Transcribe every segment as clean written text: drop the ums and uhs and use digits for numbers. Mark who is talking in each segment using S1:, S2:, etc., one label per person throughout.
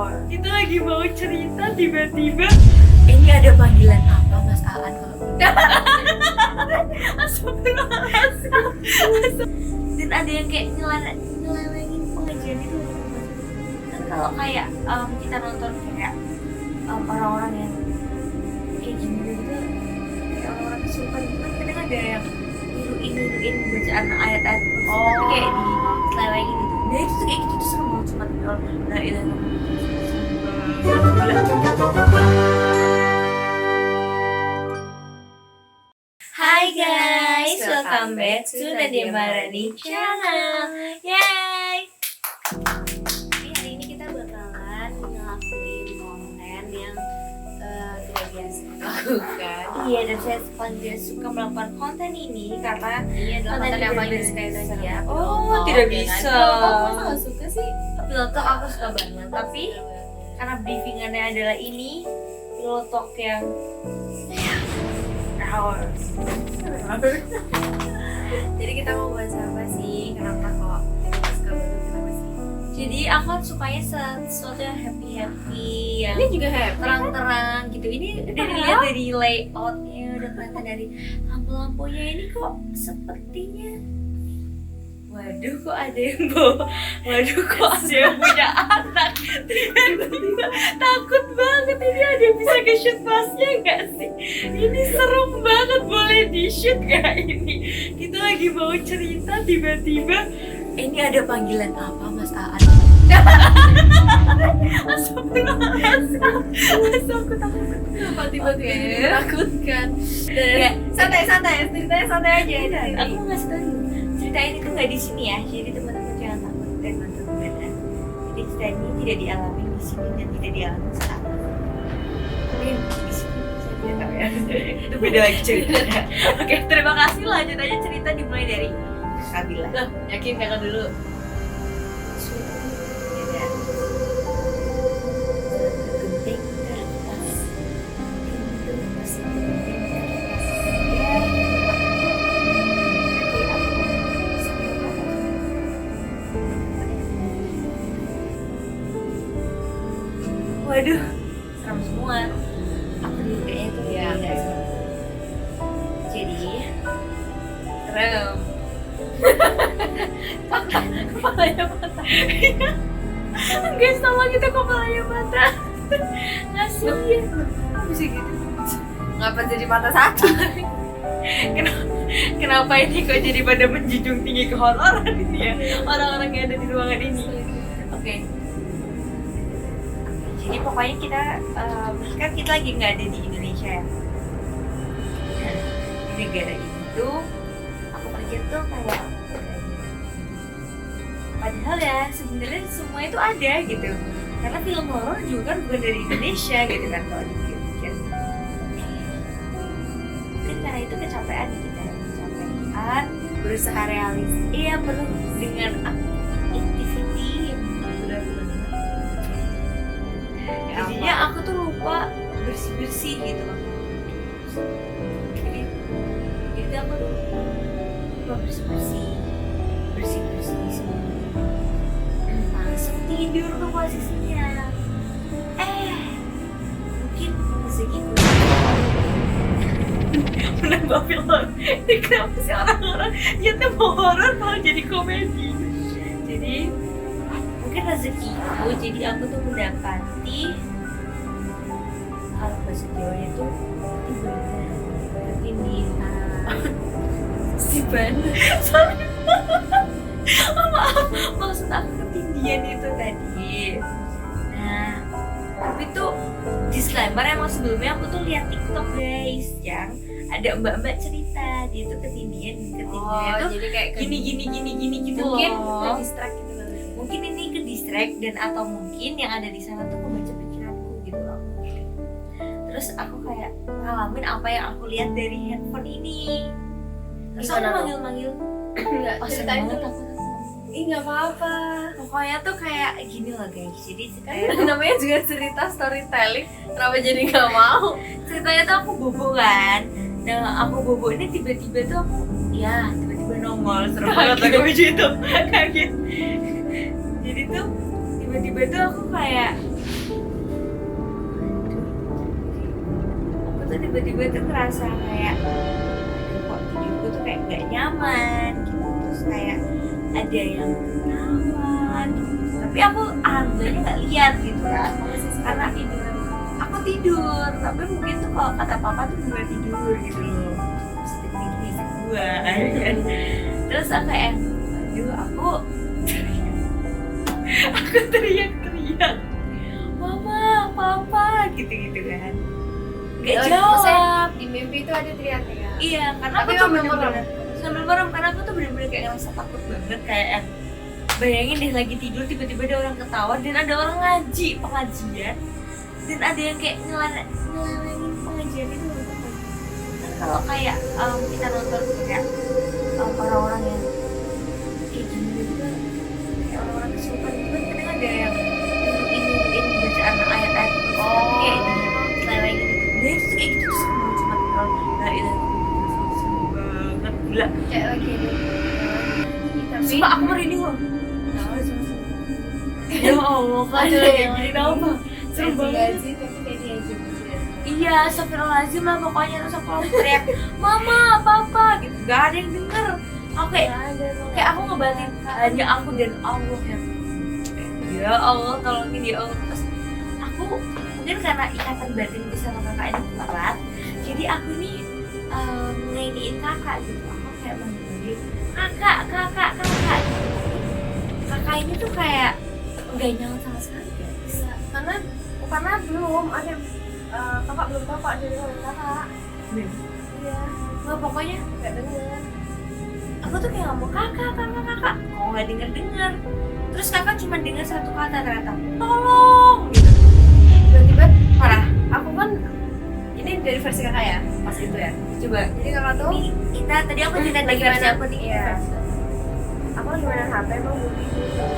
S1: Kita lagi mau cerita tiba-tiba ini ada panggilan apa Mas Aan kalau dan ada yang kayak nyelewengin pengajian itu kan. Kalau kayak kita nonton kayak orang-orang yang kayak gini gitu, kayak orang-orang kesurupan gitu kan, kadang ada yang niruin bacaan ayat-ayat tapi kayak diselewengin gitu. Nah itu tuh kayak gitu tuh serem banget, cuma la ilaha Hai guys, welcome back to Nadia Marani Channel. Yay! Jadi hari ini kita bakalan ngelakuin konten yang tidak biasa lakukan. Iya, dan saya paling tidak suka melakukan konten ini karena
S2: ini adalah konten yang paling disukai Nadia.
S1: Oh, tidak bisa.
S2: Aku nggak suka sih.
S1: Pillow talk aku suka banget, tapi karena briefingannya adalah ini pillow talk yang
S2: Jadi kita mau bahas apa sih? Kenapa kok kita suka banget? Kenapa sih?
S1: Jadi aku kan sukanya sesuatu yang happy yang
S2: Ini juga happy.
S1: terang-terang gitu. Ini udah dilihat dari layoutnya, udah kelihatan dari lampu-lampunya. Ini kok sepertinya waduh kok ada yang bawa, waduh kok ada yang punya anak. Tiba-tiba takut banget, ini ada yang bisa ke shoot pasnya gak sih? Ini serem banget, boleh di shoot gak ini? Kita lagi mau cerita tiba-tiba ini ada panggilan apa Mas Aan? Aku takut.
S2: Kenapa tiba-tiba menakutkan? Santai-santai, ceritanya santai aja.
S1: Aku mau ngasih tau cerita ini tuh nggak di sini ya, jadi teman-teman jangan takut dan nonton benar. Jadi cerita ini tidak dialami di sini dan tidak dialami sekarang. Tapi di sini saya tidak tahu ya. Itu beda lagi ceritanya. Oke, terima kasih. Lanjut aja cerita dimulai dari Kabila.
S2: Loh, yakin kakak dulu?
S1: Waduh, serem semua. Aku dulu kayaknya tuh
S2: Ya,
S1: beda sih. Jadi serem.
S2: Kepalanya patah.
S1: Guys, sama kita kepalanya patah. Kasian.
S2: Bisa gitu? Ngapa jadi patah satu?
S1: Kenapa ini kok jadi pada menjunjung tinggi kehororan ini ya, orang-orang yang ada di ruangan ini. Oke. Jadi pokoknya kita kan kita lagi nggak ada di Indonesia ya. Nah, di negara itu aku kerja tuh kayak padahal ya sebenarnya semua itu ada gitu. Karena film horor juga kan bukan dari Indonesia gitu kan kalau dipikir-pikir. Mungkin karena itu kecapean ya kita, kecapean berusaha realistis. Iya, penuh dengan activity yang benar-benar. Jadinya aku tuh lupa bersih-bersih gitu loh. Jadi aku tuh lupa bersih-bersih semua. Langsung tidur tuh posisinya. Mungkin rezekiku menambah film. Ini kenapa sih orang-orang nyata mau horor malah jadi komedi? Jadi mungkin rezekiku, jadi aku tuh mendapati kalau bahasa Jawanya tuh ketindihan. Si bener. Sorry. Maaf, maksud aku ketindihan itu tadi. Nah, tapi tuh disclaimer, emang sebelumnya aku tuh lihat TikTok guys yang ada mbak-mbak cerita dia tuh ketindihan tuh
S2: jadi kayak
S1: gini gitu
S2: mungkin
S1: loh.
S2: distract gitu kali.
S1: Mungkin ini ke distract dan atau mungkin yang ada di sana tuh membaca pikiranku gitu loh. Terus aku kayak ngalamin apa yang aku lihat dari handphone ini. Terus aku
S2: Gimana tuh?
S1: manggil-manggil.
S2: Enggak, ceritain dulu. Ih, nggak apa-apa.
S1: Pokoknya tuh kayak gini loh guys. Jadi
S2: Kan namanya juga cerita storytelling. Kenapa jadi nggak mau?
S1: ceritanya tuh aku bobo kan. Nah aku bobo ini tiba-tiba tuh aku tiba-tiba nongol. Serem banget lagu baju itu. Kaget. Jadi tuh tiba-tiba tuh aku kayak tiba-tiba tuh ngerasa kayak aduh, kok tidurku tuh kayak nggak nyaman gitu, terus kayak ada yang ketawa gitu. Tapi aku alhamdulillahnya nggak lihat gitu kan, karena aku tidur. Tapi mungkin tuh kalau kata papa tuh gue tidur gitu loh, terus gini gue kan. Terus aku kayak aduh, aku teriak-teriak mama papa gitu kan, nggak jawab.
S2: Di mimpi itu ada teriak-teriak.
S1: Iya, karena
S2: Tapi
S1: aku tuh
S2: sambil
S1: bener-bener sambil merem, karena aku tuh bener-bener kayak ngerasa takut banget, kayak yang bayangin deh lagi tidur tiba-tiba ada orang ketawa dan ada orang ngaji pengajian dan ada yang kayak ngelalangin pengajian itu loh. Kan kalau kayak kita nonton kayak orang-orang yang kayak gini gitu kan, kayak orang-orang kesurupan gitu kan, kadang ada yang ini bacaan ayat-ayat tapi kayak dilalangin gitu. Nah itu tuh kayak gitu tuh seru banget, cuma nggak itu seru banget, gila.
S2: Kayak lagi tapi
S1: Sumpah aku merinding loh. Ya Allah, kan kayak gini tau apa? Seru banget.
S2: gaji tapi kayak diajak gitu ya.
S1: Iya, astagfirullahaladzim lah pokoknya. Terus aku langsung teriak, mama, papa gitu. Gak ada yang denger. Aku kayak aku ngebatin hanya aku dan Allah yang ya Allah tolongin ya Allah. Terus aku mungkin karena ikatan batin sama kakak ini kuat, jadi aku nih nginiin kakak gitu. Aku kayak manggil kakak gitu. Kakak ini tuh kayak nggak nyaut sama sekali guys.
S2: Karena belum ada kakak belum tahu kok dari orang kakak. Iya,
S1: Nggak, pokoknya
S2: nggak dengar.
S1: aku tuh kayak ngomong kakak kok nggak denger. Terus kakak cuma dengar satu kata ternyata tolong gitu.
S2: Tiba-tiba
S1: Parah.
S2: aku kan ini dari versi kakak ya pas itu ya.
S1: Coba
S2: Jadi kakak tuh
S1: ini kita tadi aku cerita lagi versi aku nih.
S2: Iya. Aku lagi main HP emang belum tidur.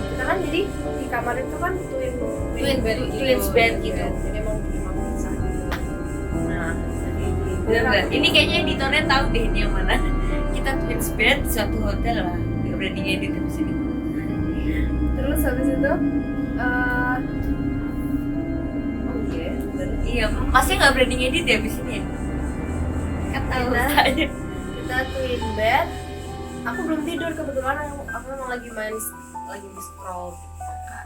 S2: Kita kan jadi di kamar itu kan twins bed gitu. Jadi emang pisah gitu. Nah,
S1: Bener. Ini kayaknya editornya tahu deh ini yang mana. Kita twins bed di suatu hotel lah. Gak berani ngedit di sini.
S2: terus habis itu oh iya, bener.
S1: Iya, masnya nggak berani ngedit ya abis ini ya? Kan tahu
S2: Kita- kita twin bed. Aku belum tidur kebetulan, aku memang lagi scroll kan.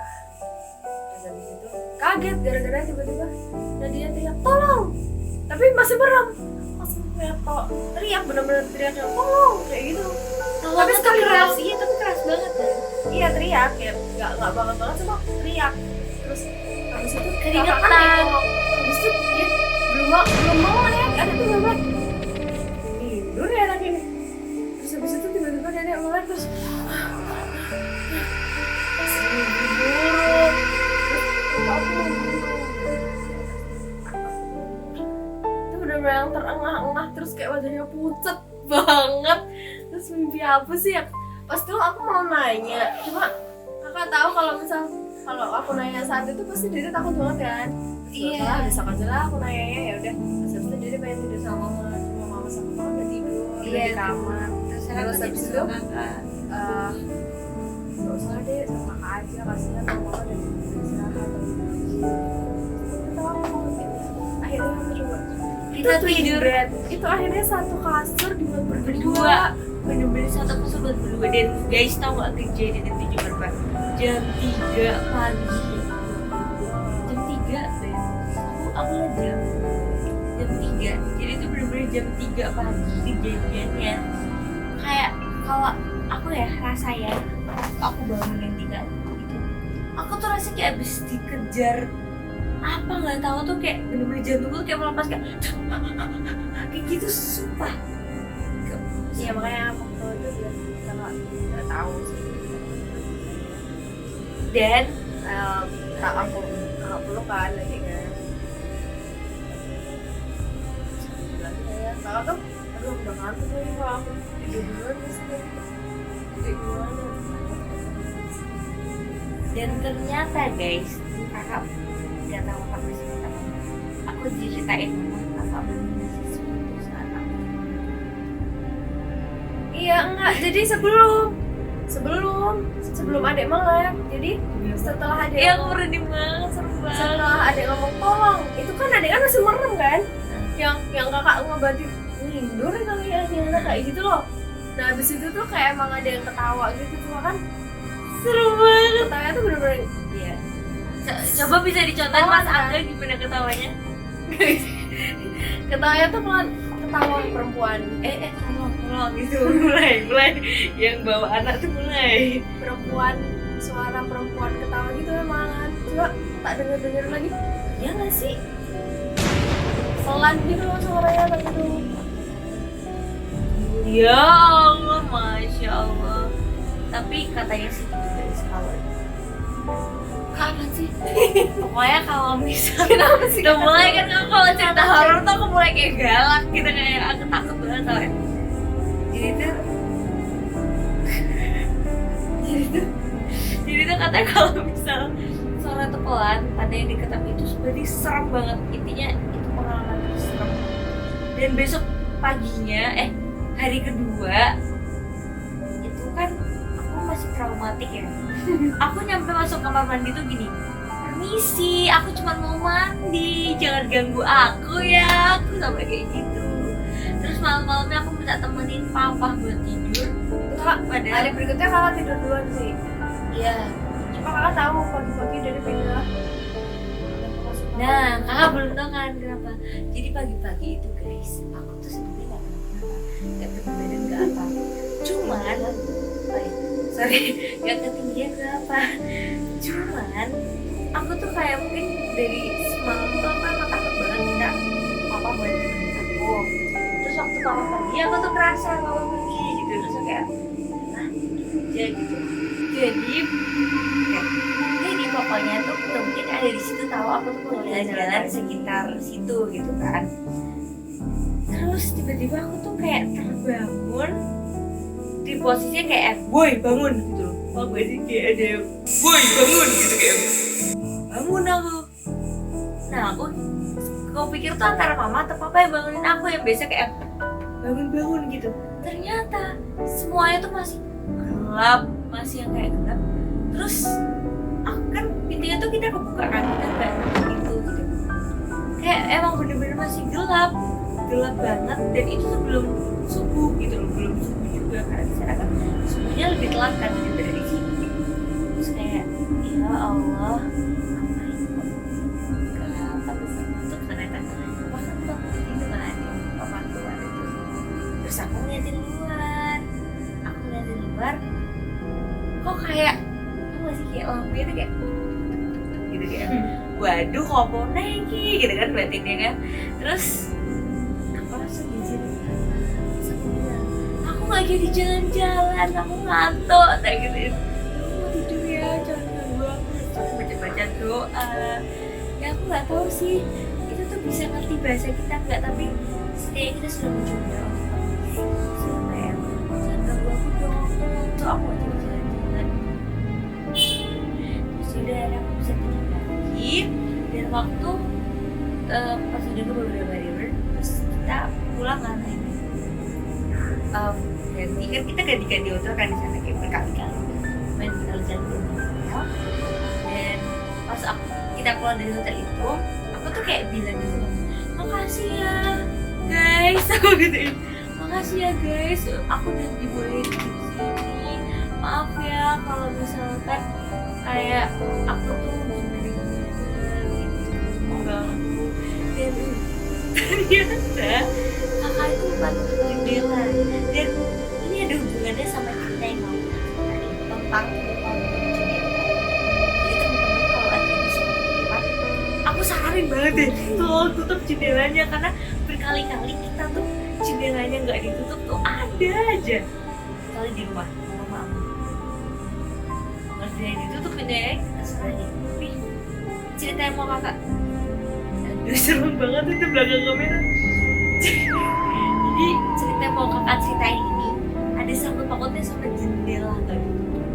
S2: Terus habis itu kaget gara-gara tiba-tiba Nadia teriak tolong, tapi masih merem, langsung kayak teriak bener-bener teriak tolong kayak gitu.
S1: Tapi sekali keras, iya tapi keras banget kan?
S2: Iya teriak ya, nggak banget cuma teriak. Terus habis itu
S1: Keringetan.
S2: kakak kan nengok. Habis itu dia belum mau ya, ada tuh belum tidur ya anak ini. Terus habis itu tiba-tiba nenek mulai terus buruk. Itu bener-bener yang terengah-engah terus kayak wajahnya pucet banget. Terus mimpi apa sih ya? Pas itu aku mau nanya, cuma kakak tahu kalau aku nanya saat itu pasti dia takut banget kan.
S1: Iya.
S2: Lah besok aja lah aku nanyanya, ya udah. Terus habis itu dia pengen tidur sama mama, cuma mama sama papa udah tidur
S1: Iya.
S2: di kamar.
S1: Terus
S2: habis itu nggak usah deh sama kakak aja, kasihan mama udah istirahat. Tahu aku akhirnya aku coba.
S1: kita tidur
S2: Itu akhirnya satu kasur dibuat
S1: berdua, bener-bener satu kasur buat berdua. Dan guys tahu nggak kejadian itu jam berapa? Jam 3 pagi. Jam 3 Ben. Aku lihat jam 3. Jadi itu bener-bener jam 3 pagi kejadiannya. Kayak kalau aku ya rasa ya, aku bangun yang 3 itu, aku tuh rasa kayak abis dikejar apa nggak tahu tuh, kayak bener-bener jantungku tuh kayak melepas kayak gitu sumpah.
S2: Iya makanya waktu itu dia nggak tahu sih.
S1: Dan
S2: Tak aku nggak perlu kan lagi kan. Kakak tuh aduh udah ngantuk nih kalau aku tidur duluan terus tidur gimana.
S1: dan ternyata guys, kakak nggak tahu apa sih, aku ceritain kakak bener sesuatu saat aku.
S2: Iya enggak, jadi sebelum adik melek, jadi setelah adik
S1: Iya aku merinding banget, seru banget.
S2: setelah adik ngomong tolong, itu kan adik kan masih merem kan, yang kakak ngobatin ngindur kali ya kayak gitu loh. Nah habis itu tuh kayak emang ada yang ketawa gitu, cuma kan
S1: Seru banget.
S2: ketawanya tuh bener-bener
S1: Iya. Coba bisa dicontohin Mas Angga gimana ketawanya?
S2: ketawanya tuh malah ketawa perempuan,
S1: Tolong gitu. mulai yang bawa anak tuh mulai.
S2: perempuan, suara perempuan ketawa gitu emang. Coba tak denger lagi, ya nggak sih? Pelan gitu loh suaranya tapi tuh.
S1: Ya Allah, Masya Allah. Tapi katanya sih gitu guys, kalau
S2: Kapan sih?
S1: pokoknya kalau misalnya
S2: Kenapa sih?
S1: udah mulai kan kalau cerita horor tuh aku mulai kayak galak gitu, kayak aku takut banget tau ya. Jadi tuh katanya kalau misal suara tuh pelan, ada yang deket tapi itu berarti serem banget. Intinya itu pengalaman serem. Dan besok paginya, hari kedua itu kan aku masih traumatik ya. Aku nyampe masuk kamar mandi tuh gini, permisi, aku cuma mau mandi, jangan ganggu aku ya. Aku sampai kayak gitu. Terus malam-malamnya aku minta temenin papa buat tidur.
S2: Kak,
S1: Padahal
S2: hari berikutnya kakak tidur duluan sih.
S1: iya.
S2: Cuma kakak tahu pagi-pagi dari pindah.
S1: Nah, kakak belum tahu kan kenapa. Jadi pagi-pagi itu guys, aku tuh sebenarnya nggak berat badan nggak apa. Cuman, sorry, nggak ketinggian nggak apa. Cuman, aku tuh kayak mungkin dari semalam tuh aku emang takut banget minta papa buat nemenin aku. Terus waktu papa pergi, aku tuh kerasa papa pergi gitu. Terus aku kayak, nah, aja gitu. Jadi pokoknya tuh mungkin ada di situ tahu aku tuh mau jalan-jalan sekitar situ gitu kan. Terus tiba-tiba aku tuh kayak terbangun di posisinya kayak boy bangun gitu loh. Oh gue sih kayak ada boy bangun gitu kayak bangun aku. Nah aku pikir tuh antara mama atau papa yang bangunin aku, yang biasa kayak bangun-bangun gitu. Ternyata semuanya tuh masih gelap, masih yang kayak gelap. Terus aku kan pintunya tuh kita kebuka kan, kita nggak gitu. Kayak emang bener-bener masih gelap banget, dan itu tuh belum subuh gitu loh, belum subuh juga karena di sana kan subuhnya lebih telat kan daripada di sini. Terus kayak ya Allah, apa ini kok kenapa bisa masuk ternyata bahkan waktu itu kan ada papa keluar itu. Terus aku ngeliatin luar, kok kayak masih kayak lampunya tuh kayak gitu kayak waduh kok mau naik gitu kan batinnya kan. Terus aku langsung izin sama bilang, aku gak jadi jalan-jalan, aku ngantuk kayak gitu. Aku mau tidur ya, jangan ganggu aku, baca-baca doa. Ya aku gak tahu sih itu tuh bisa ngerti bahasa kita nggak, tapi setidaknya kita sudah mencoba. Kayak jangan ganggu aku dong, aku ngantuk, aku mau jadi jalan-jalan. Terus udah aku bisa tidur lagi, dan waktu pas udah beberapa hari terus kita pulang kan ini ganti kan, kita ganti hotel kan di sana kayak berkali-kali main berkali-kali di hotel. Dan pas kita keluar dari hotel itu, aku tuh kayak bilang gitu, makasih ya guys, aku gituin, makasih ya guys, aku udah dibolehin di sini. Maaf ya kalau misalkan kayak aku tuh mengganggu. Dan ternyata kakak itu bukan jendela, dan ini ada hubungannya sama cerita yang mau tentang jendela. Jadi teman-teman kalau ada di suatu tempat, aku saranin banget deh tolong tutup jendelanya, karena berkali-kali kita tuh jendelanya nggak ditutup tuh ada aja. Kali di rumah mama aku ngerjain ditutup pintunya, kita saranin. Tapi cerita yang mau kakak, aduh serem banget itu belakang kamera. Jadi cerita yang mau kakak ceritain ini ada sangkut pautnya sama jendela nggak ditutup.